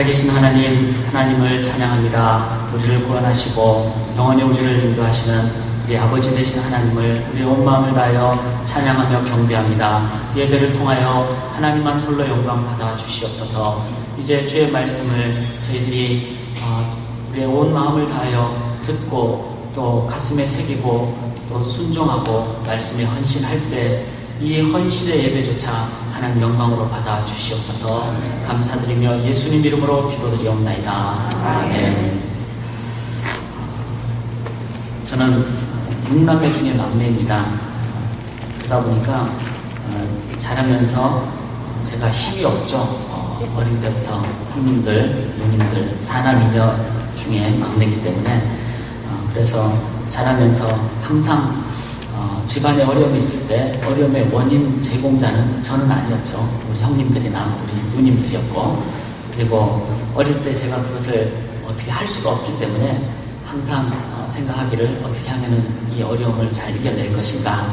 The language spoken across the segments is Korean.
계신 하나님을 찬양합니다. 우리를 구원하시고 영원히 우리를 인도하시는 우리 아버지 되신 하나님을 우리 온 마음을 다하여 찬양하며 경배합니다. 예배를 통하여 하나님만 홀로 영광 받아 주시옵소서. 이제 주의 말씀을 저희들이 우리의 온 마음을 다하여 듣고 또 가슴에 새기고 또 순종하고 말씀에 헌신할 때 이 헌신의 예배조차 하나님 영광으로 받아 주시옵소서. 감사드리며 예수님 이름으로 기도드리옵나이다. 아멘. 저는 6남매 중에 막내입니다. 그러다 보니까 자라면서 제가 힘이 없죠. 어릴 때부터 형님들, 누님들, 사남이녀 중에 막내이기 때문에 그래서 자라면서 항상 집안에 어려움이 있을 때 어려움의 원인 제공자는 저는 아니었죠. 우리 형님들이나 우리 누님들이었고, 그리고 어릴 때 제가 그것을 어떻게 할 수가 없기 때문에 항상 생각하기를 어떻게 하면 이 어려움을 잘 이겨낼 것인가,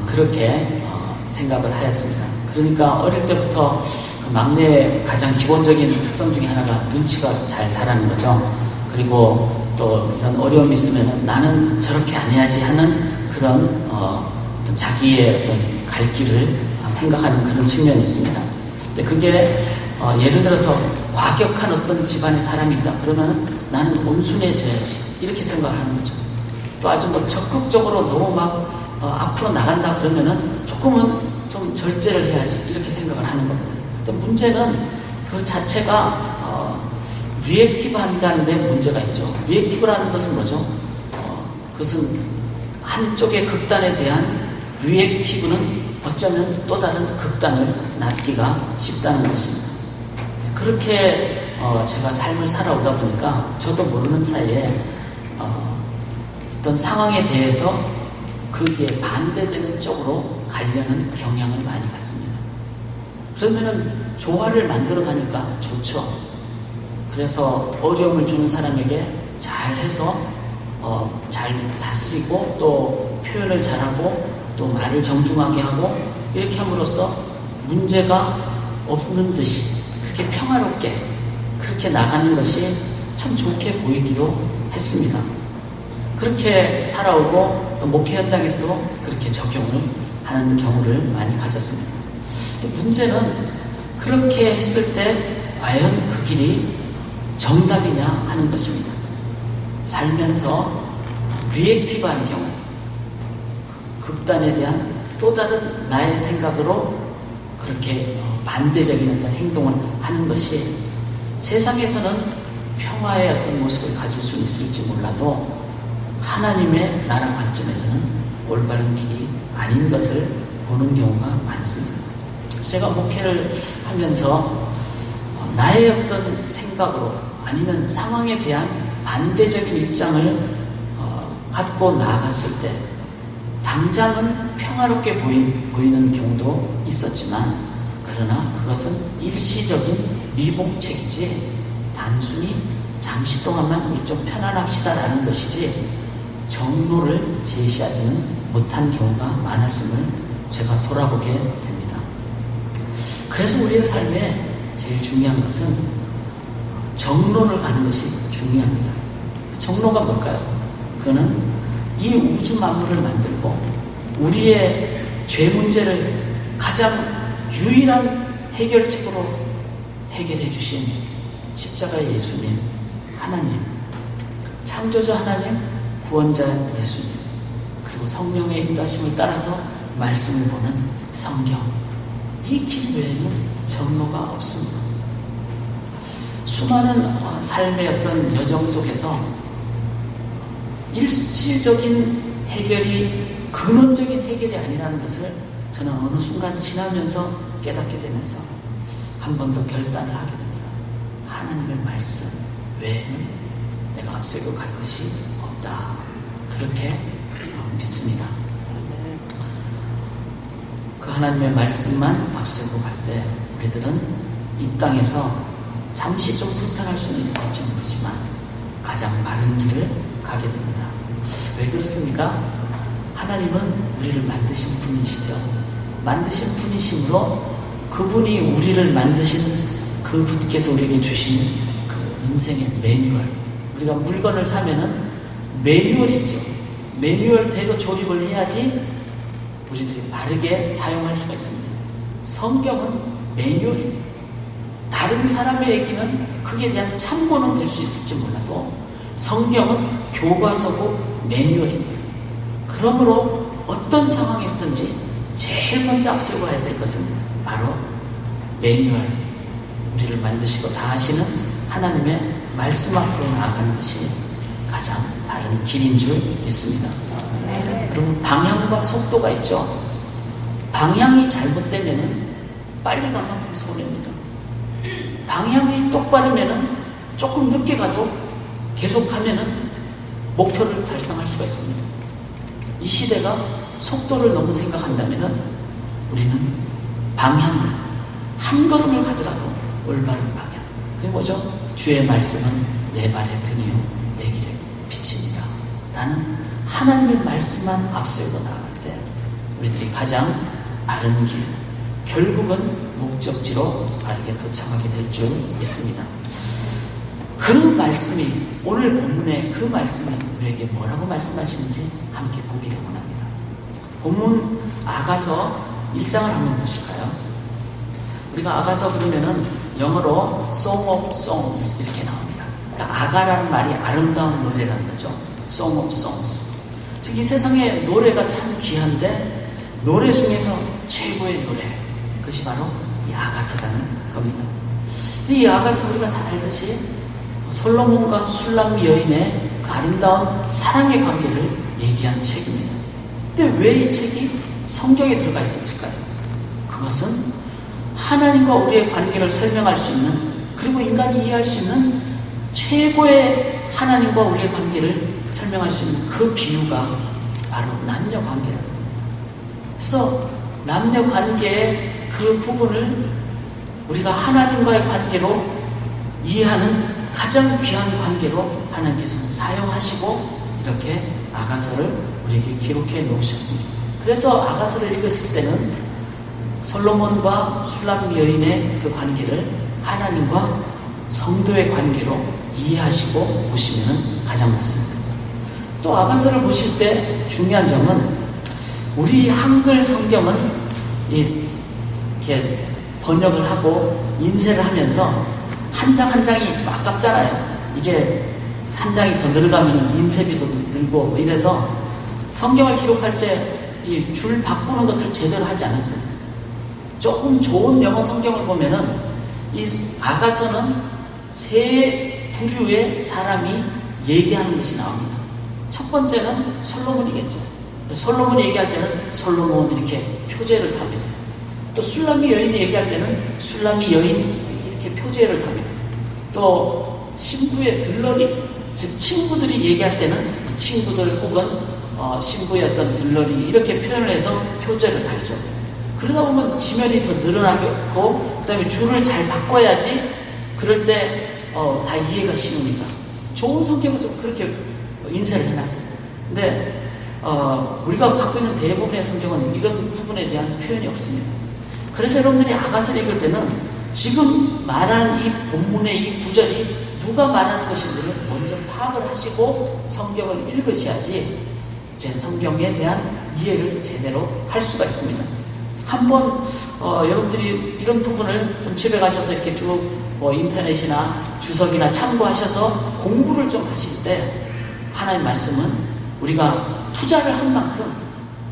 그렇게 생각을 하였습니다. 그러니까 어릴 때부터 그 막내의 가장 기본적인 특성 중에 하나가 눈치가 잘 자라는 거죠. 그리고 또 이런 어려움이 있으면 나는 저렇게 안 해야지 하는 그런 어떤 자기의 어떤 갈 길을 생각하는 그런 측면이 있습니다. 근데 그게 예를 들어서 과격한 어떤 집안의 사람이 있다 그러면 나는 온순해져야지 이렇게 생각하는 거죠. 또 아주 적극적으로 너무 막 앞으로 나간다 그러면은 조금은 좀 절제를 해야지 이렇게 생각을 하는 겁니다. 근데 문제는 그 자체가 리액티브한다는 데 문제가 있죠. 리액티브라는 것은 뭐죠? 그것은 한쪽의 극단에 대한 리액티브는 어쩌면 또 다른 극단을 낳기가 쉽다는 것입니다. 그렇게 제가 삶을 살아오다 보니까 저도 모르는 사이에 어떤 상황에 대해서 그게 반대되는 쪽으로 가려는 경향을 많이 갖습니다. 그러면은 조화를 만들어 가니까 좋죠. 그래서 어려움을 주는 사람에게 잘해서 잘 다스리고 또 표현을 잘하고 또 말을 정중하게 하고 이렇게 함으로써 문제가 없는 듯이 그렇게 평화롭게 그렇게 나가는 것이 참 좋게 보이기도 했습니다. 그렇게 살아오고 또 목회 현장에서도 그렇게 적용을 하는 경우를 많이 가졌습니다. 근데 문제는 그렇게 했을 때 과연 그 길이 정답이냐 하는 것입니다. 살면서 리액티브한 경우, 극단에 대한 또 다른 나의 생각으로 그렇게 반대적인 어떤 행동을 하는 것이 세상에서는 평화의 어떤 모습을 가질 수 있을지 몰라도 하나님의 나라 관점에서는 올바른 길이 아닌 것을 보는 경우가 많습니다. 제가 목회를 하면서 나의 어떤 생각으로 아니면 상황에 대한 반대적인 입장을 갖고 나아갔을 때 당장은 평화롭게 보이는 경우도 있었지만 그러나 그것은 일시적인 미봉책이지 단순히 잠시 동안만 좀 편안합시다라는 것이지 정로를 제시하지는 못한 경우가 많았음을 제가 돌아보게 됩니다. 그래서 우리의 삶에 제일 중요한 것은 정로를 가는 것이 중요합니다. 정로가 뭘까요? 그는 이 우주 만물을 만들고 우리의 죄 문제를 가장 유일한 해결책으로 해결해 주신 십자가의 예수님, 하나님, 창조자 하나님, 구원자 예수님, 그리고 성령의 인도하심을 따라서 말씀을 보는 성경, 이 길 외에는 정로가 없습니다. 수많은 삶의 어떤 여정 속에서 일시적인 해결이 근원적인 해결이 아니라는 것을 저는 어느 순간 지나면서 깨닫게 되면서 한 번 더 결단을 하게 됩니다. 하나님의 말씀 외에는 내가 앞세고 갈 것이 없다. 그렇게 믿습니다. 그 하나님의 말씀만 앞세고 갈 때 우리들은 이 땅에서 잠시 좀 불편할 수는 있을지 모르지만 가장 바른 길을 가게 됩니다. 왜 그렇습니까? 하나님은 우리를 만드신 분이시죠. 만드신 분이시므로 그분이 우리를 만드신 그 분께서 우리에게 주신 그 인생의 매뉴얼. 우리가 물건을 사면은 매뉴얼이 있죠. 매뉴얼대로 조립을 해야지 우리들이 바르게 사용할 수가 있습니다. 성경은 매뉴얼입니다. 다른 사람의 얘기는 그에 대한 참고는 될 수 있을지 몰라도 성경은 교과서고 매뉴얼입니다. 그러므로 어떤 상황에서든지 제일 먼저 앞세워 가야 될 것은 바로 매뉴얼, 우리를 만드시고 다 하시는 하나님의 말씀 앞으로 나아가는 것이 가장 바른 길인 줄 믿습니다. 그럼 방향과 속도가 있죠. 방향이 잘못되면 빨리 가면 손해입니다. 방향이 똑바르면 조금 늦게 가도 계속하면 목표를 달성할 수가 있습니다. 이 시대가 속도를 너무 생각한다면 우리는 방향을 한 걸음을 가더라도 올바른 방향. 그게 뭐죠? 주의 말씀은 내 발의 등이요 내 길의 빛입니다. 나는 하나님의 말씀만 앞세우고 나아갈 때 우리들이 가장 바른 길, 결국은 목적지로 바르게 도착하게 될 줄 믿습니다. 그 말씀이, 오늘 본문의 그 말씀이 우리에게 뭐라고 말씀하시는지 함께 보기를 원합니다. 본문 아가서 1장을 한번 보실까요? 우리가 아가서 그러면은 영어로 Song of Songs 이렇게 나옵니다. 그러니까 아가라는 말이 아름다운 노래라는 거죠. Song of Songs. 즉 이 세상에 노래가 참 귀한데 노래 중에서 최고의 노래, 그것이 바로 이 아가서라는 겁니다. 이 아가서 우리가 잘 알듯이 솔로몬과 술람미 여인의 그 아름다운 사랑의 관계를 얘기한 책입니다. 근데 왜 이 책이 성경에 들어가 있었을까요? 그것은 하나님과 우리의 관계를 설명할 수 있는, 그리고 인간이 이해할 수 있는 최고의 하나님과 우리의 관계를 설명할 수 있는 그 비유가 바로 남녀 관계라는 겁니다. 그래서 남녀 관계의 그 부분을 우리가 하나님과의 관계로 이해하는 가장 귀한 관계로 하나님께서는 사용하시고 이렇게 아가서를 우리에게 기록해 놓으셨습니다. 그래서 아가서를 읽으실 때는 솔로몬과 술람미 여인의 그 관계를 하나님과 성도의 관계로 이해하시고 보시면 가장 맞습니다. 또 아가서를 보실 때 중요한 점은 우리 한글 성경은 이렇게 번역을 하고 인쇄를 하면서 한 장 한 장이 좀 아깝잖아요. 이게 한 장이 더 늘어가면 인쇄비도 들고 이래서 성경을 기록할 때 이 줄 바꾸는 것을 제대로 하지 않았어요. 조금 좋은 영어 성경을 보면은 이 아가서는 세 부류의 사람이 얘기하는 것이 나옵니다. 첫 번째는 솔로몬이겠죠. 솔로몬이 얘기할 때는 솔로몬 이렇게 표제를 탑니다. 또 술람미 여인이 얘기할 때는 술람미 여인 이렇게 표제를 탑니다. 또 신부의 들러리, 즉 친구들이 얘기할 때는 친구들 혹은 신부의 어떤 들러리 이렇게 표현을 해서 표제를 달죠. 그러다 보면 지면이 더 늘어나고 그 다음에 줄을 잘 바꿔야지 그럴 때 다 이해가 쉬우니까 좋은 성경을 좀 그렇게 인쇄를 해놨어요. 근데 우리가 갖고 있는 대부분의 성경은 이런 부분에 대한 표현이 없습니다. 그래서 여러분들이 아가서를 읽을 때는 지금 말하는 이 본문의 이 구절이 누가 말하는 것인지를 먼저 파악을 하시고 성경을 읽으셔야지 제 성경에 대한 이해를 제대로 할 수가 있습니다. 한번 여러분들이 이런 부분을 좀 집에 가셔서 이렇게 쭉 인터넷이나 주석이나 참고하셔서 공부를 좀 하실 때 하나님 말씀은 우리가 투자를 한 만큼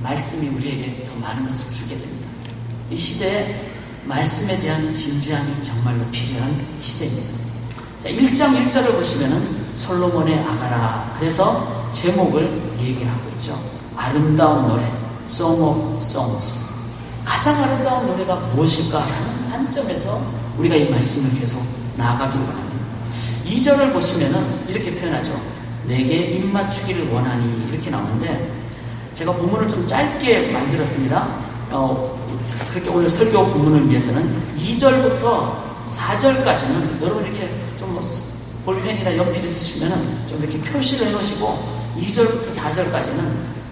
말씀이 우리에게 더 많은 것을 주게 됩니다. 이 시대에 말씀에 대한 진지함이 정말로 필요한 시대입니다. 자, 1장 1절을 보시면은 솔로몬의 아가라, 그래서 제목을 얘기를 하고 있죠. 아름다운 노래, Song of Songs. 가장 아름다운 노래가 무엇일까 하는 관점에서 우리가 이 말씀을 계속 나아가기를 원합니다. 2절을 보시면은 이렇게 표현하죠. 내게 입맞추기를 원하니, 이렇게 나오는데 제가 본문을 좀 짧게 만들었습니다. 그렇게 오늘 설교 본문을 위해서는 2절부터 4절까지는 여러분 이렇게 좀 볼펜이나 연필 있으시면은 좀 이렇게 표시를 해 놓으시고 2절부터 4절까지는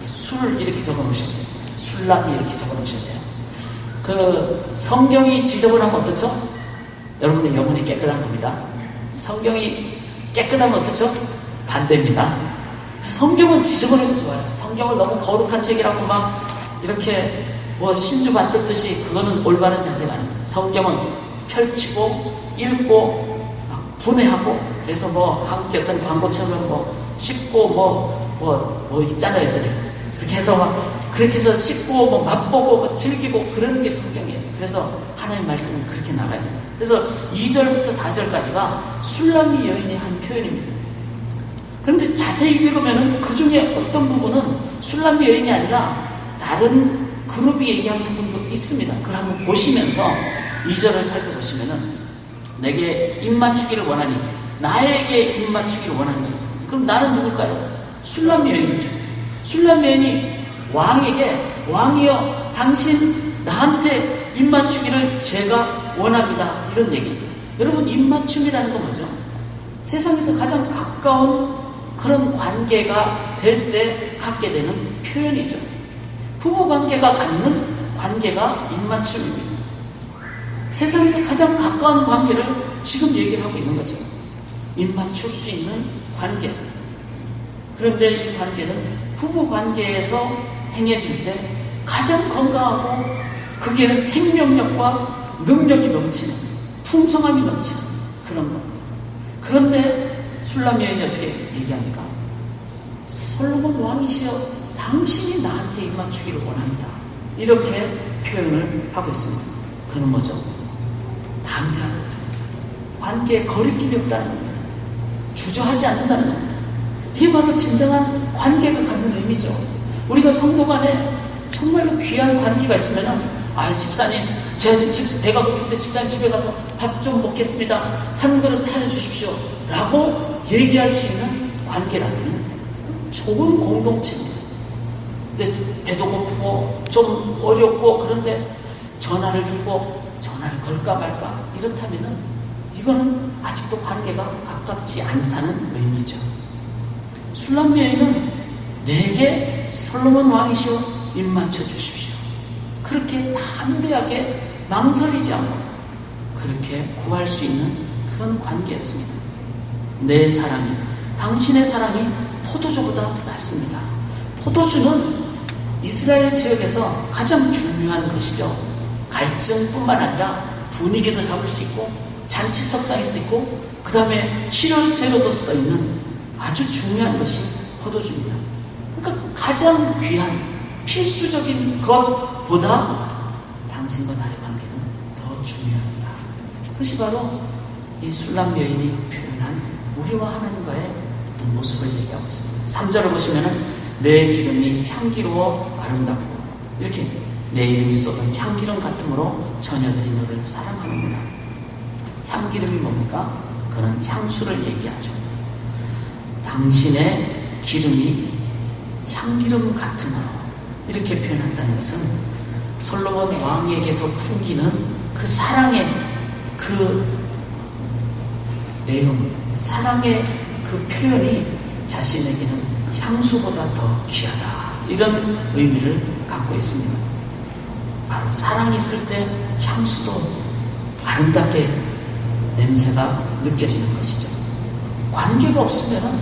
술 이렇게 적어 놓으셔야 돼요. 술람이 이렇게 적어 놓으셔야 돼요. 그 성경이 지저분하면 어떻죠? 여러분의 영혼이 깨끗한 겁니다. 성경이 깨끗하면 어떻죠? 반대입니다. 성경은 지저분해도 좋아요. 성경을 너무 거룩한 책이라고 막 이렇게 뭐 신주 받들듯이 그거는 올바른 자세가 아닙니다. 성경은 펼치고 읽고 막 분해하고, 그래서 뭐 한국의 어떤 광고처럼 뭐 씹고 뭐 있잖아요. 그렇게 해서 막 그렇게 해서 씹고 뭐 맛보고 뭐 즐기고 그러는 게 성경이에요. 그래서 하나님 말씀은 그렇게 나가야 됩니다. 그래서 2절부터 4절까지가 술람미 여인이 한 표현입니다. 그런데 자세히 읽으면 그 중에 어떤 부분은 술람미 여인이 아니라 다른 그룹이 얘기한 부분도 있습니다. 그걸 한번 보시면서 2절을 살펴보시면 내게 입맞추기를 원하니, 나에게 입맞추기를 원하는 것입니다. 그럼 나는 누굴까요? 술람미 여인이죠. 술람미 여인이 왕에게, 왕이여 당신 나한테 입맞추기를 제가 원합니다, 이런 얘기입니다. 여러분, 입맞춤이라는 건 뭐죠? 세상에서 가장 가까운 그런 관계가 될 때 갖게 되는 표현이죠. 부부관계가 갖는 관계가 입맞춤입니다. 세상에서 가장 가까운 관계를 지금 얘기를 하고 있는 거죠. 입맞출 수 있는 관계. 그런데 이 관계는 부부관계에서 행해질 때 가장 건강하고 그게는 생명력과 능력이 넘치는, 풍성함이 넘치는 그런 겁니다. 그런데 술람 여인이 어떻게 얘기합니까? 솔로몬 왕이시여 당신이 나한테 입맞추기를 원합니다, 이렇게 표현을 하고 있습니다. 그는 뭐죠? 담대한 거죠. 관계에 거리낌이 없다는 겁니다. 주저하지 않는다는 겁니다. 이게 바로 진정한 관계가 갖는 의미죠. 우리가 성도 간에 정말로 귀한 관계가 있으면, 집사님 제가 지금 배가 고픈데 집사님 집에 가서 밥 좀 먹겠습니다, 한 그릇 차려주십시오 라고 얘기할 수 있는 관계라면 좋은 공동체입니다. 근데 배도 고프고 좀 어렵고 그런데 전화를 들고 전화를 걸까 말까 이렇다면 이거는 아직도 관계가 가깝지 않다는 의미죠. 술람 여인은 내게 솔로몬 왕이시여 입맞춰 주십시오, 그렇게 담대하게 망설이지 않고 그렇게 구할 수 있는 그런 관계였습니다. 내 사랑이, 당신의 사랑이 포도주보다 낫습니다. 포도주는 이스라엘 지역에서 가장 중요한 것이죠. 갈증뿐만 아니라 분위기도 잡을 수 있고 잔치석상일 수도 있고 그 다음에 치료제로도 써있는 아주 중요한 것이 포도주입니다. 그러니까 가장 귀한 필수적인 것보다 당신과 나의 관계는 더 중요합니다. 그것이 바로 이 술람 여인이 표현한 우리와 하나님과의 어떤 모습을 얘기하고 있습니다. 3절을 보시면은 내 기름이 향기로워 아름답고, 이렇게 내 이름이 쏟은 향기름 같음으로 처녀들이 너를 사랑하는구나. 향기름이 뭡니까? 그는 향수를 얘기하죠. 당신의 기름이 향기름 같음으로, 이렇게 표현한다는 것은 솔로몬 왕에게서 풍기는 그 사랑의 그 내용, 사랑의 그 표현이 자신에게는 향수보다 더 귀하다, 이런 의미를 갖고 있습니다. 바로 사랑이 있을 때 향수도 아름답게 냄새가 느껴지는 것이죠. 관계가 없으면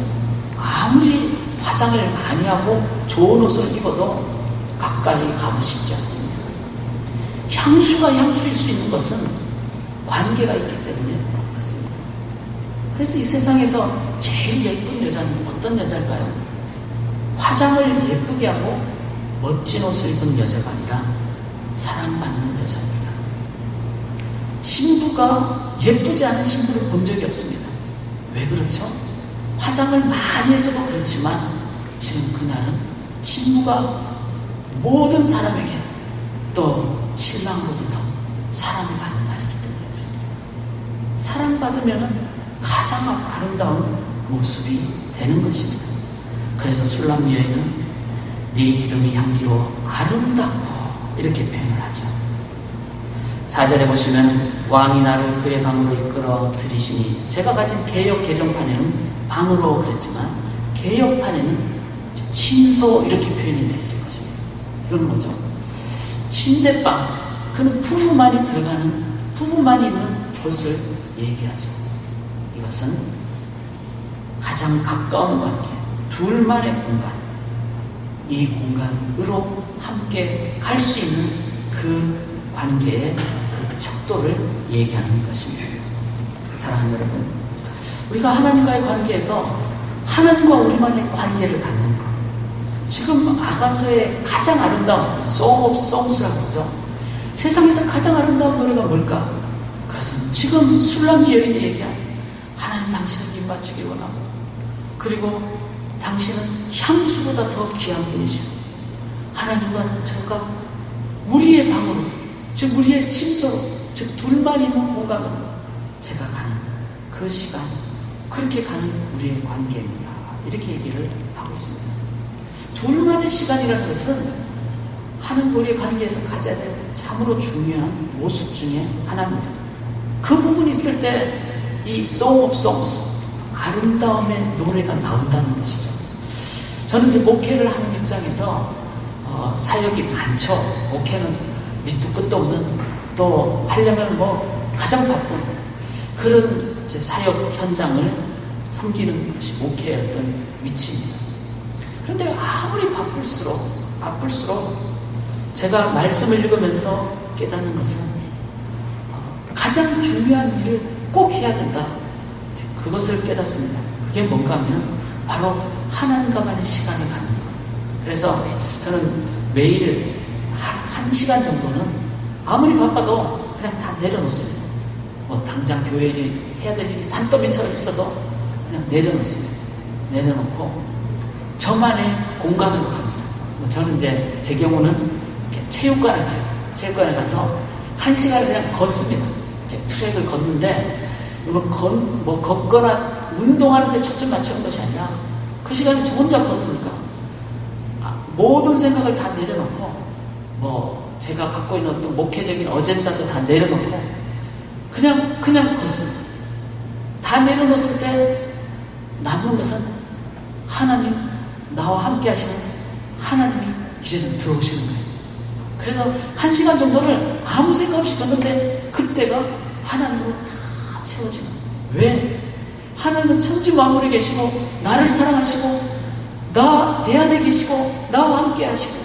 아무리 화장을 많이 하고 좋은 옷을 입어도 가까이 가고 싶지 않습니다. 향수가 향수일 수 있는 것은 관계가 있기 때문에 그렇습니다. 그래서 이 세상에서 제일 예쁜 여자는 어떤 여자일까요? 화장을 예쁘게 하고 멋진 옷을 입은 여자가 아니라 사랑받는 여자입니다. 신부가 예쁘지 않은 신부를 본 적이 없습니다. 왜 그렇죠? 화장을 많이 해서도 그렇지만 지금 그날은 신부가 모든 사람에게 또 신랑으로부터 사랑을 받는 날이기 때문에 그렇습니다. 사랑받으면 가장 아름다운 모습이 되는 것입니다. 그래서 술람 여인은 네 기름이 향기로 아름답고, 이렇게 표현을 하죠. 4절에 보시면 왕이 나를 그의 방으로 이끌어 들이시니, 제가 가진 개역 개정판에는 방으로 그랬지만 개역판에는 침소, 이렇게 표현이 됐을 것입니다. 이건 뭐죠? 침대방, 그는 부부만이 들어가는, 부부만이 있는 곳을 얘기하죠. 이것은 가장 가까운 관계, 둘만의 공간, 이 공간으로 함께 갈 수 있는 그 관계의 그 척도를 얘기하는 것입니다. 사랑하는 여러분, 우리가 하나님과의 관계에서 하나님과 우리만의 관계를 갖는 것, 지금 아가서의 가장 아름다운 Song of Songs라고 하죠. 세상에서 가장 아름다운 노래가 뭘까? 그것은 지금 술람미 여인이 얘기한 하나님 당신을 입맞추기 원하고, 그리고 당신은 향수보다 더 귀한 분이시고, 하나님과 저가 우리의 방으로, 즉 우리의 침소로, 즉 둘만 있는 공간으로 제가 가는 그 시간, 그렇게 가는 우리의 관계입니다. 이렇게 얘기를 하고 있습니다. 둘만의 시간이라는 것은 하나님과 우리의 관계에서 가져야 될 참으로 중요한 모습 중에 하나입니다. 그 부분이 있을 때 이 Song of Songs, 아름다움의 노래가 나온다는 것이죠. 저는 이제 목회를 하는 입장에서 사역이 많죠. 목회는 밑도 끝도 없는, 또 하려면 가장 바쁜 그런 이제 사역 현장을 섬기는 것이 목회의 어떤 위치입니다. 그런데 아무리 바쁠수록 제가 말씀을 읽으면서 깨닫는 것은 가장 중요한 일을 꼭 해야 된다. 그것을 깨닫습니다. 그게 뭔가 하면 바로 하나님과만의 시간을 갖는 것. 그래서 저는 매일 한 시간 정도는 아무리 바빠도 그냥 다 내려놓습니다. 당장 교회 일 해야 될 일이 산더미처럼 있어도 그냥 내려놓습니다. 내려놓고 저만의 공간으로 갑니다. 저는 이제 제 경우는 이렇게 체육관을 가요. 체육관에 가서 한 시간을 그냥 걷습니다. 이렇게 트랙을 걷는데 걷거나 운동하는데 초점 맞추는 것이 아니라 그 시간에 저 혼자 걸으니까 모든 생각을 다 내려놓고 제가 갖고 있는 어떤 목회적인 어젠다도 다 내려놓고 그냥 걷습니다. 다 내려놓았을 때 남는 것은 하나님, 나와 함께 하시는 하나님이 이제는 들어오시는 거예요. 그래서 한 시간 정도를 아무 생각 없이 걷는데 그때가 하나님으로 다 채워지는 거예요. 왜? 하나님은 천지 만물에 계시고 나를 사랑하시고 내 안에 계시고 나와 함께 하시고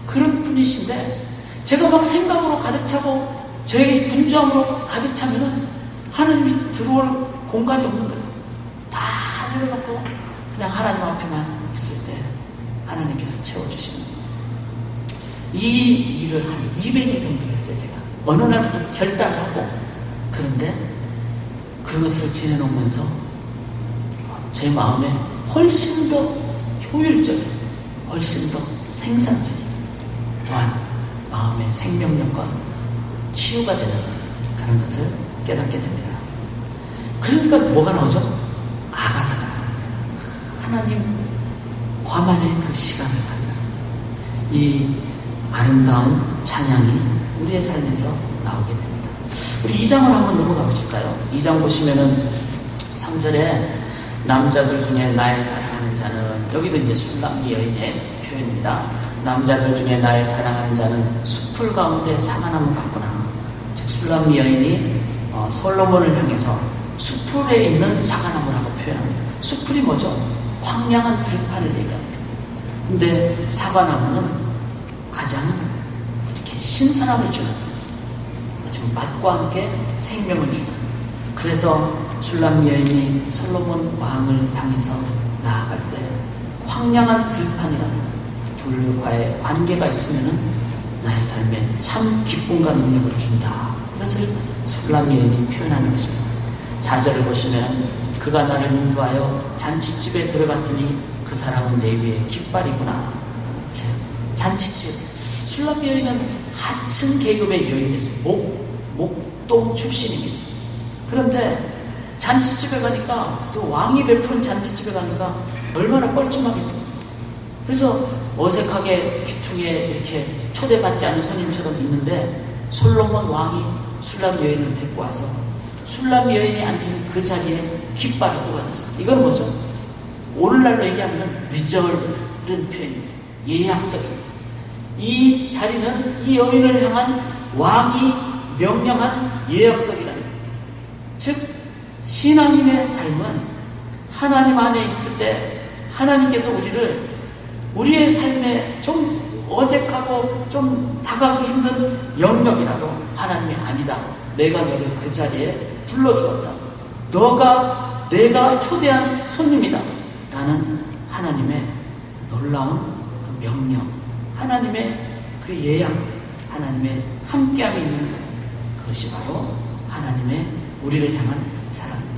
그런 분이신데, 제가 막 생각으로 가득 차고 저에게 분주함으로 가득 차면은 하나님이 들어올 공간이 없는 거예요. 다 내려놓고 그냥 하나님 앞에만 있을 때 하나님께서 채워주시는 거예요. 이 일을 한 200일 정도 했어요. 제가 어느 날부터 결단을 하고, 그런데 그것을 지내놓으면서 제 마음에 훨씬 더 효율적인, 훨씬 더 생산적인, 또한 마음의 생명력과 치유가 되는 그런 것을 깨닫게 됩니다. 그러니까 뭐가 나오죠? 아가사가 하나님 과만의 그 시간을 갖는 이 아름다운 찬양이 우리의 삶에서 나오게 됩니다. 우리 2장을 한번 넘어가 보실까요? 2장 보시면은 3절에 남자들 중에 나의 사랑하는 자는, 여기도 이제 술람미 여인의 표현입니다. 남자들 중에 나의 사랑하는 자는 숲풀 가운데 사과나무 같구나. 즉 술람미 여인이 솔로몬을 향해서 숲풀에 있는 사과나무라고 표현합니다. 숲풀이 뭐죠? 황량한 들판을 얘기합니다. 근데 사과나무는 가장 이렇게 신선함을 주는, 지금 맛과 함께 생명을 주는. 그래서 술람미 여인이 솔로몬 왕을 향해서 나아갈 때 황량한 들판이라도 둘과의 관계가 있으면 나의 삶에 참 기쁨과 능력을 준다. 이것을 술람미 여인이 표현하는 것입니다. 4절을 보시면 그가 나를 인도하여 잔치집에 들어갔으니 그 사람은 내 위에 깃발이구나. 잔치집. 술람미 여인은 하층 계급의 여인이었습니다. 목동 출신입니다. 그런데 잔치집에 가니까, 또 왕이 베푸는 잔치집에 가니까 얼마나 뻘쭘하겠습니까? 그래서 어색하게 귀퉁이에 이렇게 초대받지 않은 손님처럼 있는데, 솔로몬 왕이 술람 여인을 데리고 와서 술람 여인이 앉은 그 자리에 깃발을 꽂아놨어요. 이건 뭐죠? 오늘날로 얘기하면 리저브는 표현입니다. 예약석입니다. 이 자리는 이 여인을 향한 왕이 명령한 예약석이라는 거예요. 즉 신앙인의 삶은 하나님 안에 있을 때 하나님께서 우리의 삶에 좀 어색하고 좀 다가가기 힘든 영역이라도 하나님이 아니다. 내가 너를 그 자리에 불러주었다. 너가 내가 초대한 손님이다. 라는 하나님의 놀라운 그 명령, 하나님의 그 예약, 하나님의 함께함이 있는 것. 그것이 바로 하나님의 우리를 향한 사랑입니다.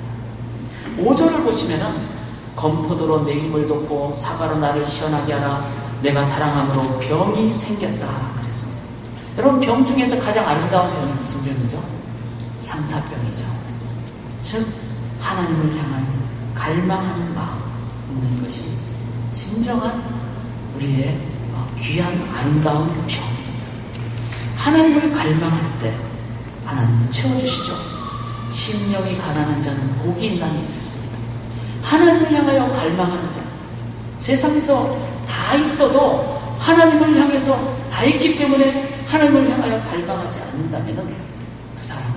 5절을 보시면은 검포도로 내 힘을 돕고 사과로 나를 시원하게 하라. 내가 사랑함으로 병이 생겼다 그랬습니다. 여러분, 병 중에서 가장 아름다운 병이 무슨 병이죠? 상사병이죠. 즉 하나님을 향한 갈망하는 마음 있는 것이 진정한 우리의 귀한 아름다운 병입니다. 하나님을 갈망할 때 하나님은 채워주시죠. 심령이 가난한 자는 복이 있나니 그랬습니다. 하나님을 향하여 갈망하는 자, 세상에서 다 있어도 하나님을 향해서 다 있기 때문에 하나님을 향하여 갈망하지 않는다면 그 사람은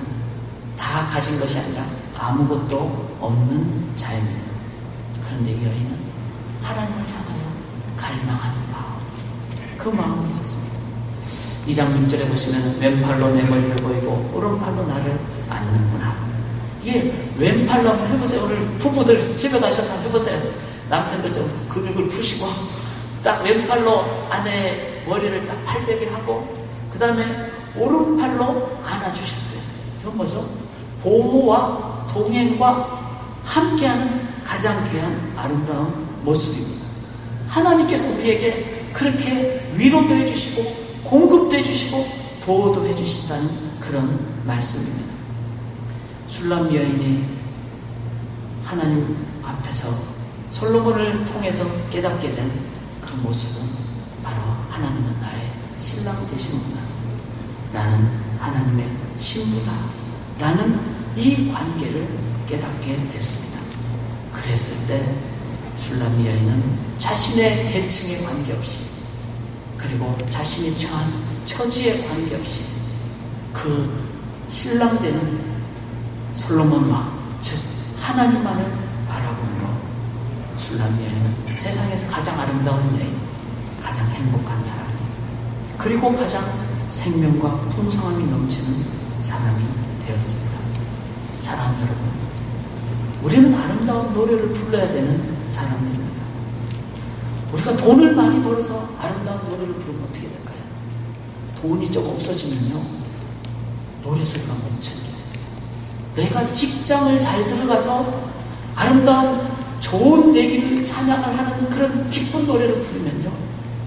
다 가진 것이 아니라 아무것도 없는 자입니다. 그런데 이 여인은 하나님을 향하여 갈망하는 마음, 그 마음이 있었습니다. 2장 6절에 보시면 왼팔로 내 머리를 보이고 오른팔로 나를 안는구나. 이게 왼팔로 한번 해보세요. 오늘 부부들 집에 가셔서 한번 해보세요. 남편들 좀 근육을 푸시고 딱 왼팔로 아내 머리를 딱 팔베기를 하고 그 다음에 오른팔로 안아주실 때 이건 뭐죠? 보호와 동행과 함께하는 가장 귀한 아름다운 모습입니다. 하나님께서 우리에게 그렇게 위로도 해주시고 공급도 해주시고 보호도 해주신다는 그런 말씀입니다. 술람 여인이 하나님 앞에서 솔로몬을 통해서 깨닫게 된 그 모습은 바로 하나님은 나의 신랑 되시는구나, 나는 하나님의 신부다 라는 이 관계를 깨닫게 됐습니다. 그랬을 때 술람 여인은 자신의 계층에 관계없이 그리고 자신이 처한 처지에 관계없이 그 신랑 되는 솔로몬 왕, 즉 하나님만을 바라보므로 술람 여인은 세상에서 가장 아름다운 여인, 가장 행복한 사람, 그리고 가장 생명과 풍성함이 넘치는 사람이 되었습니다. 사랑하는 여러분, 우리는 아름다운 노래를 불러야 되는 사람들입니다. 우리가 돈을 많이 벌어서 아름다운 노래를 부르면 어떻게 될까요? 돈이 좀 없어지면요, 노래 소리가 멈추게 됩니다. 내가 직장을 잘 들어가서 아름다운 좋은 얘기를 찬양을 하는 그런 기쁜 노래를 부르면요,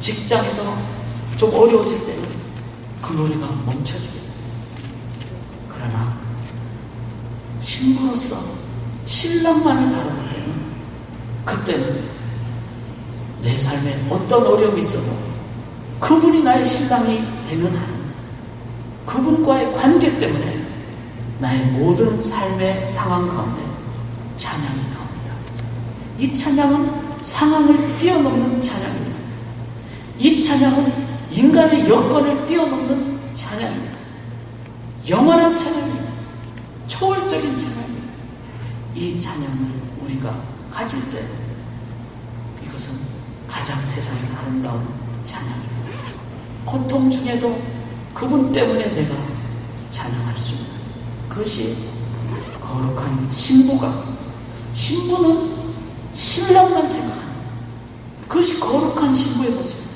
직장에서 좀 어려워질 때는 그 노래가 멈춰지게 됩니다. 그러나 신부로서 신랑만을 바라볼 때는, 그때는 내 삶에 어떤 어려움이 있어도 그분이 나의 신랑이 되는 한은 그분과의 관계 때문에 나의 모든 삶의 상황 가운데 찬양이 나옵니다. 이 찬양은 상황을 뛰어넘는 찬양입니다. 이 찬양은 인간의 여건을 뛰어넘는 찬양입니다. 영원한 찬양입니다. 초월적인 찬양입니다. 이 찬양을 우리가 가질 때 이것은 가장 세상에서 아름다운 찬양입니다. 고통 중에도 그분 때문에 내가 찬양할 수 있는 그것이 거룩한 신부는 신랑만 생각하는 그것이 거룩한 신부의 모습입니다.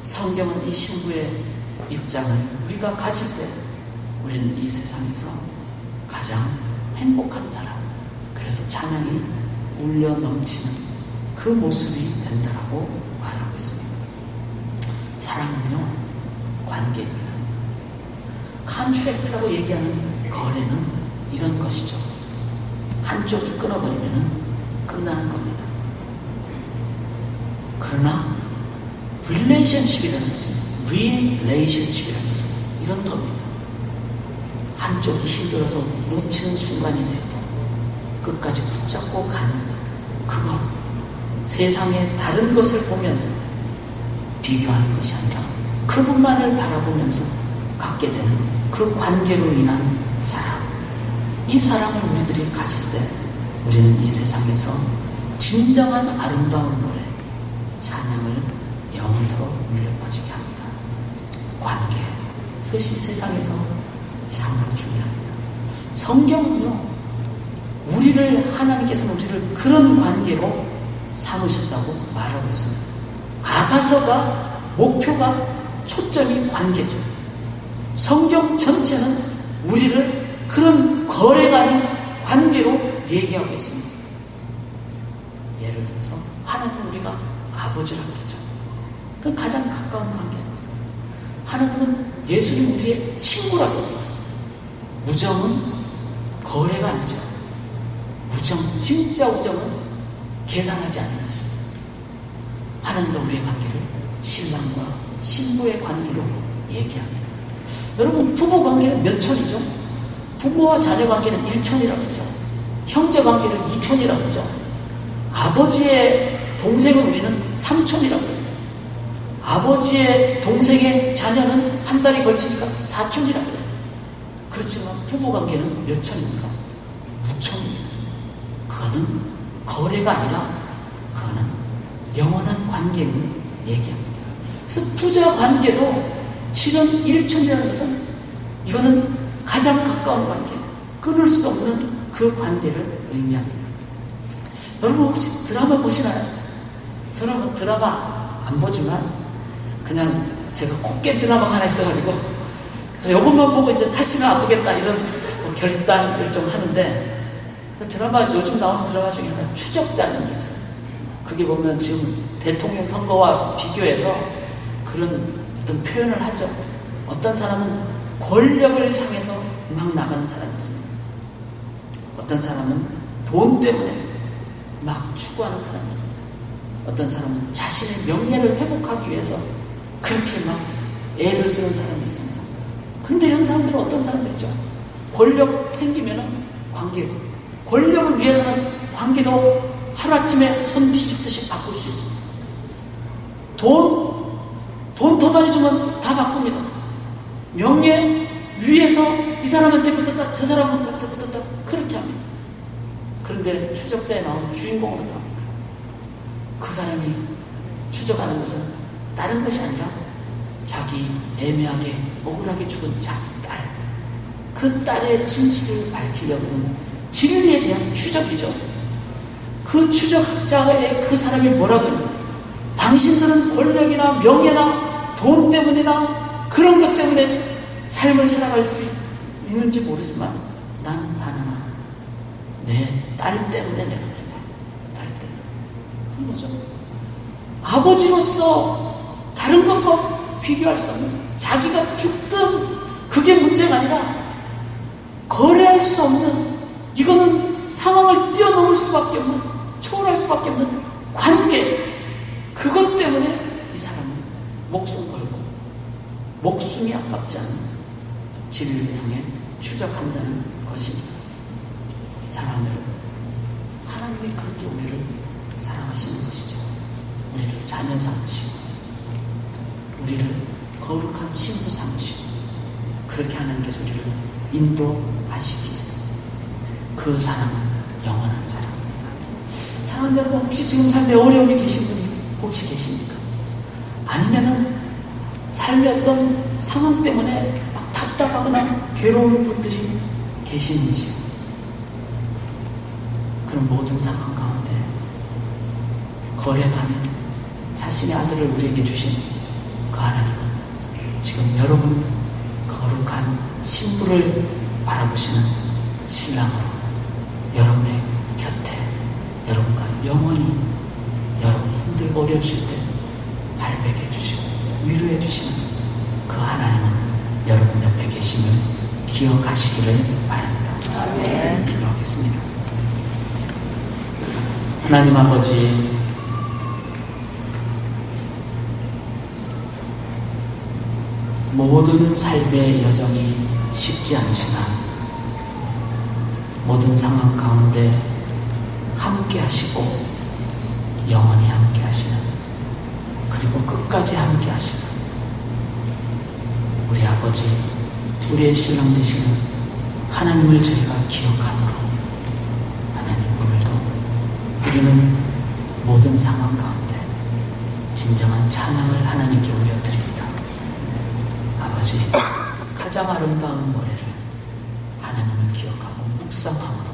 성경은 이 신부의 입장을 우리가 가질 때 우리는 이 세상에서 가장 행복한 사람, 그래서 찬양이 울려 넘치는 그 모습이 된다라고 말하고 있습니다. 사랑은요, 관계입니다. 컨트랙트라고 얘기하는 거래는 이런 것이죠. 한쪽이 끊어버리면 끝나는 겁니다. 그러나 릴레이션십이라는 것은 이런 겁니다. 한쪽이 힘들어서 놓치는 순간이 돼도 끝까지 붙잡고 가는 그것, 세상의 다른 것을 보면서 비교하는 것이 아니라 그분만을 바라보면서 갖게 되는 그 관계로 인한 사랑, 이 사랑을 우리들이 가질 때 우리는 이 세상에서 진정한 아름다운 노래, 찬양을 영원토록 울려 퍼지게 합니다. 관계, 그것이 세상에서 정말 중요합니다. 성경은요, 하나님께서는 우리를 그런 관계로 삼으셨다고 말하고 있습니다. 아가서가 목표가 초점이 관계죠. 성경 전체는 우리를 그런 거래가 아닌 관계로 얘기하고 있습니다. 예를 들어서 하나님은 우리가 아버지라고 그러죠. 그 가장 가까운 관계입니다. 하나님은 예수님 우리의 친구라고 합니다. 우정은 거래가 아니죠. 진짜 우정은 계산하지 않는 것입니다. 하나님과 우리의 관계를 신랑과 신부의 관계로 얘기합니다. 여러분, 부부 관계는 몇 촌이죠? 부모와 자녀 관계는 1촌이라고 그러죠. 형제 관계를 2촌이라고 그러죠. 아버지의 동생을 우리는 3촌이라고 합니다. 아버지의 동생의 자녀는 한 달이 걸치니까 4촌이라고 해요. 그렇지만 부부 관계는 몇 촌입니까? 무촌입니다. 그거는 거래가 아니라 그거는 영원한 관계를 얘기합니다. 그래서 부자 관계도 실은 1촌이라는 것은 이거는 가장 가까운 관계, 끊을 수 없는 그 관계를 의미합니다. 여러분 혹시 드라마 보시나요? 저는 뭐 드라마 안 보지만 그냥 제가 곱게 드라마가 하나 있어가지고 그래서 이것만 보고 이제 다시는 안 보겠다 이런 결단을 좀 하는데, 그 드라마 요즘 나오는 드라마 중에 하나 추적자라는 게 있어요. 그게 보면 지금 대통령 선거와 비교해서 그런 어떤 표현을 하죠. 어떤 사람은 권력을 향해서 막 나가는 사람이 있습니다. 어떤 사람은 돈 때문에 막 추구하는 사람이 있습니다. 어떤 사람은 자신의 명예를 회복하기 위해서 그렇게 막 애를 쓰는 사람이 있습니다. 그런데 이런 사람들은 어떤 사람들이죠? 권력 생기면은 관계, 권력을 위해서는 관계도 하루아침에 손 뒤집듯이 바꿀 수 있습니다. 돈 더 많이 주면 다 바꿉니다. 명예 위에서 이 사람한테 붙었다, 저 사람한테 붙었다, 그렇게 합니다. 그런데 추적자에 나오는 주인공은 어떡합니까? 그 사람이 추적하는 것은 다른 것이 아니라 자기 애매하게 억울하게 죽은 자기 딸, 그 딸의 진실을 밝히려고 하는 진리에 대한 추적이죠. 그 추적자의 그 사람이 뭐라고 합니까? 당신들은 권력이나 명예나 돈 때문이나 그런 것 때문에 삶을 살아갈 수 있는지 모르지만 나는 단 하나, 내 딸 때문에 내가 그랬다. 딸 때문에. 그런 거죠. 아버지로서 다른 것과 비교할 수 없는, 자기가 죽든 그게 문제가 아니라 거래할 수 없는, 이거는 상황을 뛰어넘을 수밖에 없는, 초월할 수밖에 없는 관계, 그것 때문에 이 사람은 목숨 걸고 목숨이 아깝지 않은 진리를 향해 추적한다는 것입니다. 사랑하는 여러분, 하나님이 그렇게 우리를 사랑하시는 것이죠. 우리를 자녀 삼으시고 우리를 거룩한 신부 삼으시고 그렇게 하나님께서 우리를 인도하시기에 그 사랑은 영원한 사랑입니다. 사랑하는 여러분, 혹시 지금 삶에 어려움이 계신 분이 혹시 계십니까? 아니면은 삶의 어떤 상황 때문에 막 답답하거나 괴로운 분들이 계시는지요? 그런 모든 상황 가운데 거래가 아닌 자신의 아들을 우리에게 주신 그 하나님은 지금 여러분 거룩한 신부를 바라보시는 신랑으로 여러분의 곁에 여러분과 영원히 여러분이 힘들고 어려우실 때 발베개 주시고 위로해 주시는 그 하나님은 여러분 옆에 계심을 기억하시기를 바랍니다. 아멘. 기도하겠습니다. 하나님 아버지, 모든 삶의 여정이 쉽지 않지만 모든 상황 가운데 함께 하시고 영원히 함께 하시는, 그리고 끝까지 함께 하시는 우리 아버지, 우리의 신랑 되시는 하나님을 저희가 기억함으로 하나님 문을 우리는 모든 상황 가운데 진정한 찬양을 하나님께 올려드립니다. 아버지, 가장 아름다운 노래를 하나님을 기억하고 묵상함으로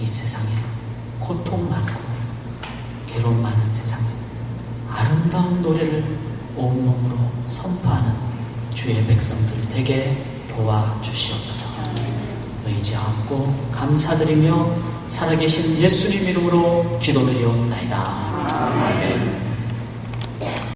이 세상에 고통 많고 괴로움 많은 세상에 아름다운 노래를 온몸으로 선포하는 주의 백성들 되게 도와주시옵소서. 의지하고 감사드리며 살아계신 예수님 이름으로 기도드리옵나이다. 아멘.